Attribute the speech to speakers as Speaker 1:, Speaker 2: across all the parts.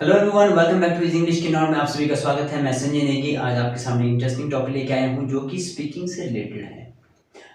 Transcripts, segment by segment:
Speaker 1: Hello everyone, welcome back to English की norm में आप सभी का स्वागत है। मैं संजय नेगी आज आपके सामने इंटरेस्टिंग टॉपिक लेके आया हूँ जो कि स्पीकिंग से रिलेटेड है।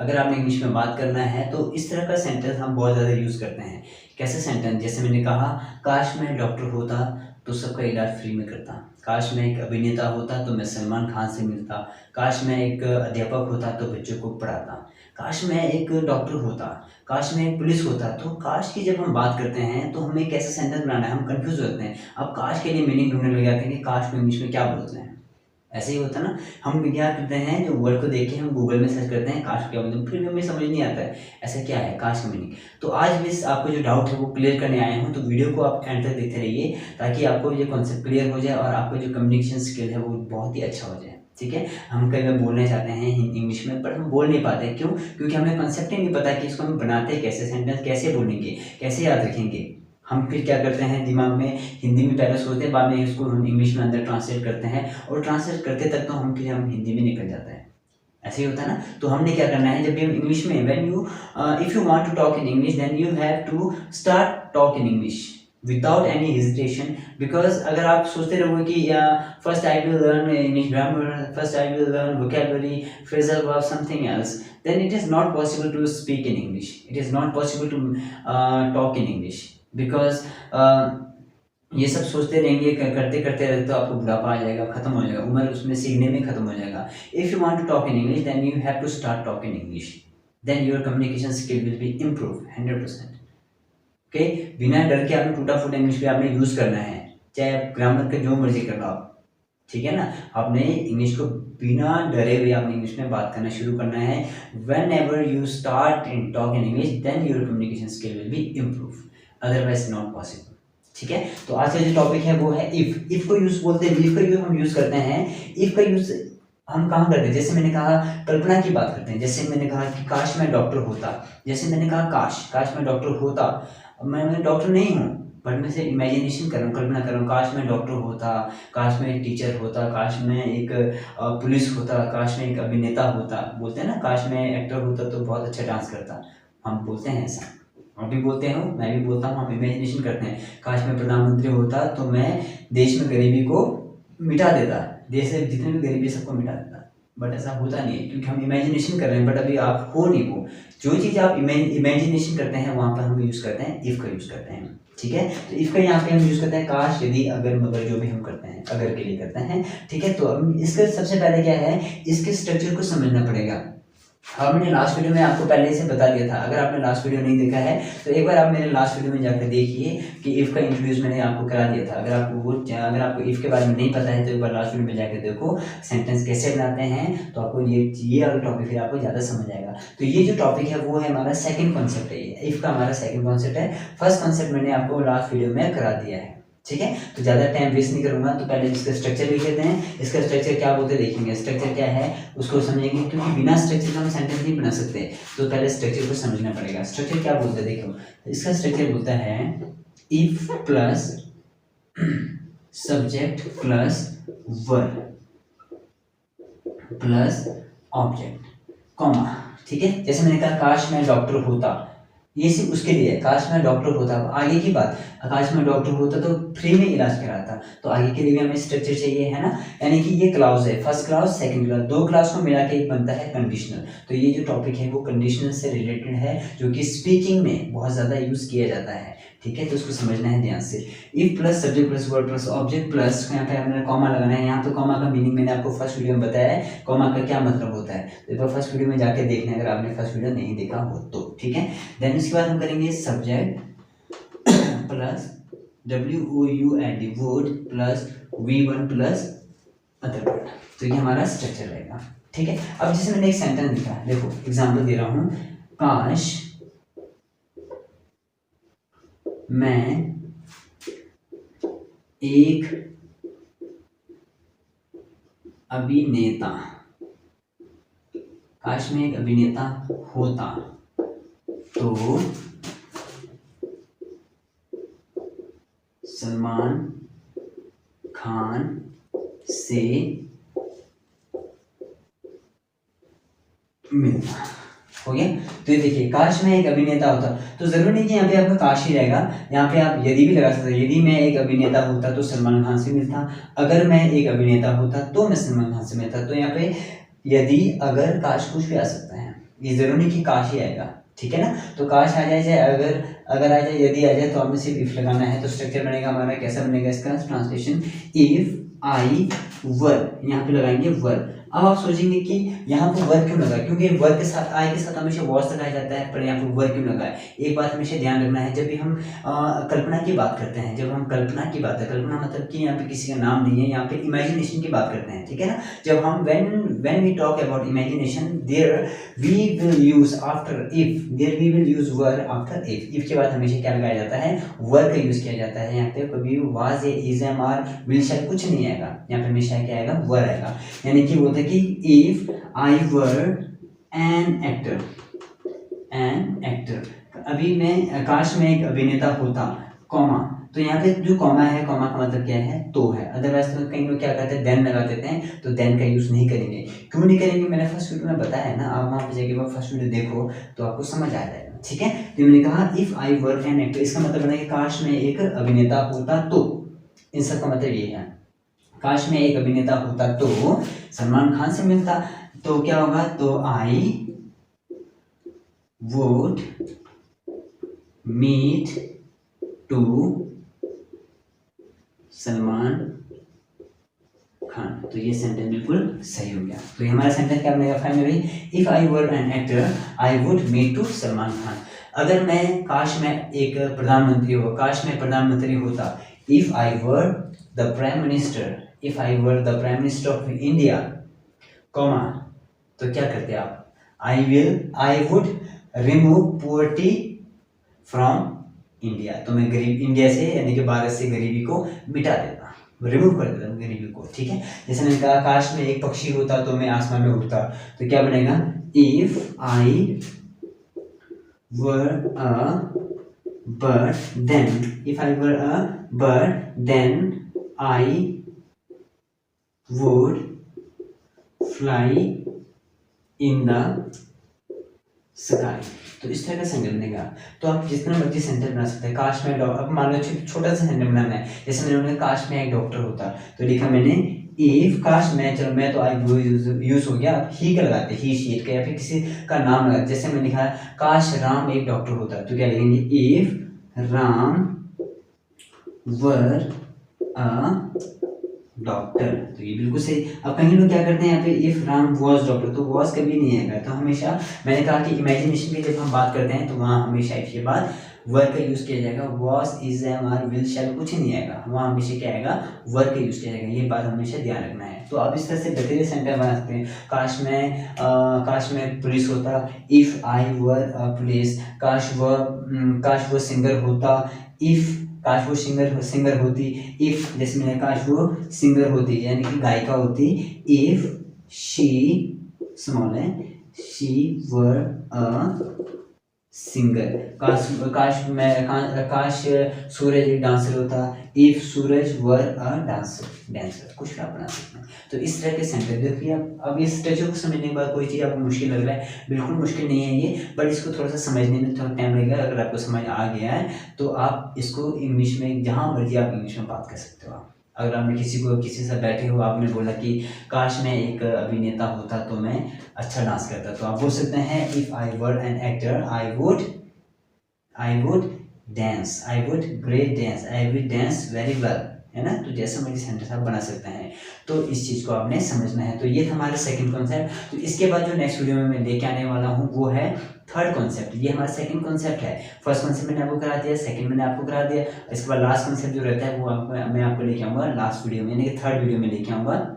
Speaker 1: अगर आपने इंग्लिश में बात करना है तो इस तरह का सेंटेंस हम बहुत ज़्यादा यूज़ करते हैं। कैसे सेंटेंस? जैसे मैंने कहा, काश मैं डॉक्टर होता तो सबका इलाज फ्री में करता। काश मैं एक अभिनेता होता तो मैं सलमान खान से मिलता। काश मैं एक अध्यापक होता तो बच्चों को पढ़ाता। काश मैं एक डॉक्टर होता, काश मैं एक पुलिस होता। तो काश की जब हम बात करते हैं तो हमें कैसे सेंटेंस बनाना है, हम कंफ्यूज होते हैं। अब काश के लिए मीनिंग ढूंढने लग जाते हैं कि काश को इंग्लिश में क्या बोलते हैं। ऐसे ही होता है ना, हम क्या करते हैं, जो वर्ड को देख के हम गूगल में सर्च करते हैं काश क्या मतलब, फिर भी हमें समझ नहीं आता है ऐसा क्या है काश का मीनिंग। तो आज भी आपको जो डाउट है वो क्लियर करने आए हूँ, तो वीडियो को आप एंड तक देखते रहिए ताकि आपको ये कॉन्सेप्ट क्लियर हो जाए और आपको जो कम्युनिकेशन स्किल है वो बहुत ही अच्छा हो जाए। ठीक है, हम कई बार बोलना चाहते हैं इंग्लिश में पर हम बोल नहीं पाते। क्यों? क्योंकि हमें कॉन्सेप्ट ही नहीं पता कि इसको हम बनाते कैसे, सेंटेंस कैसे बोलेंगे, कैसे याद रखेंगे। हम फिर क्या करते हैं, दिमाग में हिंदी में पहले सोचते हैं, बाद में इसको हम इंग्लिश में अंदर ट्रांसलेट करते हैं और ट्रांसलेट करते तक तो हम हिंदी में निकल जाते हैं। ऐसे ही होता है ना। तो हमने क्या करना है, जब भी हम इंग्लिश में when you if you want to talk in English then you have to start talk in English without any hesitation. Because अगर आप सोचते रहोगे कि first I will learn English grammar, first I will learn vocabulary, phrasal verb, something else, then it is not possible to speak in English. It is not possible to talk in English because ये सब सोचते रहेंगे, करते करते रहते तो आपको बुढ़ापा आ जाएगा, खत्म हो जाएगा, उम्र उसमें सीखने में खत्म हो जाएगा। If you want to talk in English then you have to start talk in English, then your communication skill will be improve 100%। Okay, बिना डर के आपने टूटा फूटा इंग्लिश भी आपने यूज करना है, चाहे आप ग्रामर का जो मर्जी कर लो आप। ठीक है ना, आपने इंग्लिश को बिना डरे हुए आपने इंग्लिश में बात करना शुरू करना है। Whenever you start in talk in English then your communication skill will be improve, otherwise not possible. ठीक है, तो आज का जो टॉपिक है वो है इफ। इफ को यूज बोलते हैं, इफ का यूज हम यूज करते हैं। इफ का यूज हम कहाँ करते हैं? जैसे मैंने कहा, कल्पना की बात करते हैं। जैसे मैंने कहा कि काश मैं डॉक्टर होता, जैसे मैंने कहा काश काश मैं डॉक्टर होता। मैं डॉक्टर नहीं हूँ बट मैं से इमेजिनेशन कर रहा हूँ, कल्पना कर रहा हूँ, काश मैं डॉक्टर होता, काश मैं एक टीचर होता, काश मैं एक पुलिस होता, काश मैं एक अभिनेता होता। बोलते हैं ना, काश मैं एक्टर होता तो बहुत अच्छा डांस करता। हम बोलते हैं ऐसा, हम भी बोलते हैं, मैं भी बोलता हूँ, हम इमेजिनेशन करते हैं। काश मैं प्रधानमंत्री होता तो मैं देश में गरीबी को मिटा देता, देश से जितने भी गरीबी सबको मिटा देता। बट ऐसा होता नहीं है क्योंकि हम इमेजिनेशन कर रहे हैं, बट अभी आप हो नहीं वो। जो चीज़ आप इमेजिनेशन करते हैं वहाँ पर हम यूज़ करते हैं, इफ़ का यूज़ करते हैं। ठीक है, तो इफ़ का यहाँ पे हम यूज़ करते हैं काश, यदि, अगर, मगर, जो भी हम करते हैं अगर के लिए करते हैं। ठीक है, तो अब इसका सबसे पहले क्या है, इसके स्ट्रक्चर को समझना पड़ेगा। हमने लास्ट वीडियो में आपको पहले से बता दिया था। अगर आपने लास्ट वीडियो नहीं देखा है तो एक बार आप मेरे लास्ट वीडियो में जाकर देखिए कि इफ़ का इंट्रोड्यूस मैंने आपको करा दिया था। अगर आपको इफ़ के बारे में नहीं पता है तो एक बार लास्ट वीडियो में जाकर देखो सेंटेंस कैसे बनाते हैं, तो आपको ये वाला टॉपिक फिर आपको ज़्यादा समझ आएगा। तो ये जो टॉपिक है वो है हमारा सेकंड कॉन्सेप्ट है, ये इफ़ का हमारा सेकंड कॉन्सेप्ट है। फर्स्ट कॉन्सेप्ट मैंने आपको लास्ट वीडियो में करा दिया है। ठीक है, तो ज़्यादा टाइम वेस्ट नहीं करूंगा, तो पहले इसका स्ट्रक्चर लिख लेते हैं। इसका स्ट्रक्चर क्या बोलते हैं देखेंगे, स्ट्रक्चर क्या है उसको समझेंगे, क्योंकि बिना स्ट्रक्चर का हम सेंटेंस नहीं बना सकते। तो पहले स्ट्रक्चर को समझना पड़ेगा। स्ट्रक्चर क्या बोलते हैं देखो, इसका स्ट्रक्चर बोलता है if plus subject plus verb plus object comma. ठीक है, जैसे मैंने कहा काश मैं डॉक्टर होता, ये सिर्फ उसके लिए है, काश मैं डॉक्टर होता। आगे की बात, काश मैं डॉक्टर होता तो फ्री में इलाज कराता, तो आगे के लिए भी हमें स्ट्रक्चर चाहिए, है ना। यानी कि ये क्लाउज है, फर्स्ट क्लाउज सेकंड क्लाउज, दो क्लाउज को मिला के एक बनता है कंडीशनल। तो ये जो टॉपिक है वो कंडीशनल से रिलेटेड है, जो कि स्पीकिंग में बहुत ज़्यादा यूज किया जाता है। ठीक है, तो उसको समझना है ध्यान से। If plus subject plus verb plus object plus, यहाँ पे हमने कॉमा लगाना है। यहाँ पे कॉमा का मीनिंग मैंने आपको फर्स्ट वीडियो में बताया है, कॉमा का क्या मतलब होता है। तो एक बार फर्स्ट वीडियो में जाके देखना है अगर आपने फर्स्ट वीडियो नहीं देखा हो तो। ठीक है, देन उसके बाद हम करेंगे subject plus WOUND word plus V1 plus other word. तो ये हमारा स्ट्रक्चर रहेगा। ठीक है, अब जैसे मैंने एक सेंटेंस लिखा है, देखो एग्जांपल दे रहा हूं, काश मैं एक अभिनेता, काश मैं एक अभिनेता होता तो सलमान खान से मिलता। हो गया। तो ये देखिए, काश मैं एक अभिनेता होता, तो जरूरी नहीं कि यहाँ पे आपका काश ही रहेगा, यहाँ पे आप यदि भी लगा सकते हैं। यदि मैं एक अभिनेता होता तो सलमान खान से मिलता, अगर मैं एक अभिनेता होता तो मैं सलमान खान से मिलता। तो यहाँ पे यदि अगर काश कुछ भी आ सकता है, ये जरूरी नहीं कि काश ही आएगा, ठीक है ना। तो काश आ जाए, चाहे अगर आ जाए, यदि आ जाए, तो हमें सिर्फ इफ लगाना है। तो स्ट्रक्चर बनेगा हमारा, कैसा बनेगा इसका ट्रांसलेशन, इफ आई वर, यहाँ पे लगाएंगे वर। अब आप सोचेंगे कि यहाँ पर वर क्यों लगा, क्योंकि वर के साथ, आई के साथ हमेशा वॉज लगाया जाता है, पर यहाँ पर वर क्यों लगा है। एक बात हमेशा ध्यान रखना है, जब भी हम कल्पना की बात करते हैं, जब हम कल्पना की बात है, कल्पना मतलब कि यहाँ पे किसी का नाम नहीं है, यहाँ पे इमेजिनेशन की बात करते हैं, ठीक है ना। जब हम when we talk about imagination, there we will use after if, there we will use were after if के बाद हमेशा क्या लगाया जाता है, वर का यूज किया जाता है। यहाँ पे कभी was, is, am, are, will, shall कुछ नहीं आएगा, यहाँ पे हमेशा क्या आएगा, वर आएगा। यानी कि बोलते कि if I were an actor, अभी मैं, काश मैं एक अभिनेता होता, कॉमा, तो यहाँ पे जो कॉमा है, कॉमा का मतलब क्या है, तो है। अदरवाइज तो कई लोग क्या करते हैं, देन लगा देते हैं, तो देन का यूज नहीं करेंगे। क्यों नहीं करेंगे, मैंने फर्स्ट वीडियो में बताया है ना, आप वहाँ पे जाके फर्स्ट वीडियो देखो तो आपको समझ आ जाएगा, ठीक है। तो मैंने कहा if I were an actor, इसका मतलब है कि काश मैं एक अभिनेता होता तो, इन सब का मतलब ये है, काश मैं एक अभिनेता होता तो सलमान खान से मिलता, तो क्या होगा, तो I would meet to Salman Khan. तो ये सेंटेंस बिल्कुल सही हो गया। तो ये हमारा सेंटेंस क्या बनेगा finally, if I were an actor I would meet to Salman Khan. अगर मैं, काश मैं एक प्रधानमंत्री हो, काश मैं प्रधानमंत्री होता, if I were the prime minister, if I were the prime minister of India, comma, तो क्या करते आप, I would remove poverty from India, तो मैं गरीब, इंडिया से यानी कि भारत से गरीबी को मिटा देता, रिमूव कर देता गरीबी को, ठीक है। जैसे मैंने कहा, काश में एक पक्षी होता तो मैं आसमान में उड़ता, तो क्या बनेगा, if I were a bird then, if I were a bird then I would fly in the sky. तो इस तरह का सेंटेंस बनेगा। तो आप जितना मर्जी सेंटेंस बना सकते हैं। काश मैं अब मान लो छोटा सा सेंटेंस बनाना है, जैसे मैंने बोला काश मैं एक डॉक्टर होता, तो लिखा मैंने इफ, काश मैं, चलो मैं तो आई यूज हो गया, आप ही का लगाते, ही शीट का, या फिर किसी का नाम लगाते। जैसे मैंने लिखा काश राम एक डॉक्टर होता, तो क्या लिखेंगे, if Ram were a doctor. तो ये बिल्कुल सही। अब कहीं लोग क्या करते हैं यहाँ पे, इफ राम वॉज डॉक्टर, तो वॉज कभी नहीं आएगा। तो हमेशा मैंने कहा कि इमेजिनेशन की जब हम बात करते हैं तो वहाँ हमेशा इसके बाद वर्ड का यूज किया जाएगा। Was, is, am, are, will, shall कुछ नहीं आएगा, वहाँ हमेशा क्या आएगा, वर्ड का यूज किया जाएगा। ये बात हमेशा ध्यान रखना है। तो आप इस तरह से बेहतरीन सेंटेंस बना सकते हैं। काश मैं पुलिस होता, if I were a police. काश वो सिंगर होता, इफ, काश वो सिंगर होती, इफ, जैसे मैंने काश वो सिंगर होती यानी कि गायिका होती, इफ शी, स्मॉल है, शी वर अ सिंगर। काश सूरज एक डांसर होता, if Suraj were a dancer. कुछ भी आप बना सकते हैं। तो इस तरह के सेंटेंस देखिए। अब इस स्ट्रक्चर को समझने के बाद कोई चीज़ आपको मुश्किल लग रहा है, बिल्कुल मुश्किल नहीं है ये, बट इसको थोड़ा सा समझने में थोड़ा टाइम लगेगा। अगर आपको समझ आ गया है तो आप इसको इंग्लिश में जहाँ मर्जी आप इंग्लिश में बात कर सकते हो। अगर आपने किसी से बैठे हो, आपने बोला कि काश मैं एक अभिनेता होता तो मैं अच्छा डांस करता, तो आप बोल सकते हैं if I were an actor I would dance, I would great dance, I would dance very well, है ना। तो जैसा मर्जी सेंटेंस आप बना सकते हैं। तो इस चीज़ को आपने समझना है। तो ये था हमारा सेकंड कॉन्सेप्ट। तो इसके बाद जो नेक्स्ट वीडियो में मैं लेके आने वाला हूँ वो है थर्ड कॉन्सेप्ट। ये हमारा सेकंड कॉन्सेप्ट है। फर्स्ट कॉन्सेप्ट मैंने आपको करा दिया, सेकंड मैंने आपको करा दिया। इसके बाद लास्ट कॉन्सेप्ट जो रहता है वो मैं आपको लेके आऊँगा लास्ट वीडियो में, यानी कि थर्ड वीडियो में लेके आऊँगा।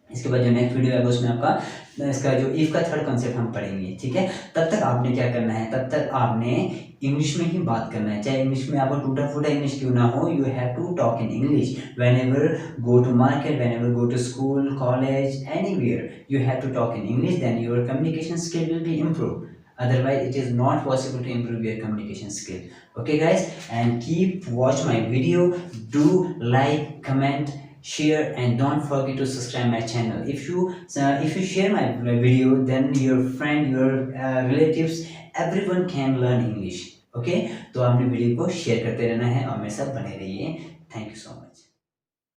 Speaker 1: इसके बाद जो नेक्स्ट वीडियो है उसमें आपका इसका जो इफ का थर्ड कॉन्सेप्ट हम पढ़ेंगे, ठीक है। तब तक आपने क्या करना है, तब तक आपने इंग्लिश में ही बात करना है। चाहे इंग्लिश में आपको टूटा फूटा इंग्लिश क्यों ना हो, you have to talk in English whenever go to market, whenever go to school, college, anywhere you have to talk in English, then your communication skill will be improved. Otherwise it is not possible to improve your communication skill. Okay guys, and keep watch my video. Do like, comment share, and don't forget to subscribe my channel. If you share my video, then your friend, your relatives, everyone can learn English. Okay, तो आपने video को share करते रहना है और मेरे साथ बने रहिए. Thank you so much.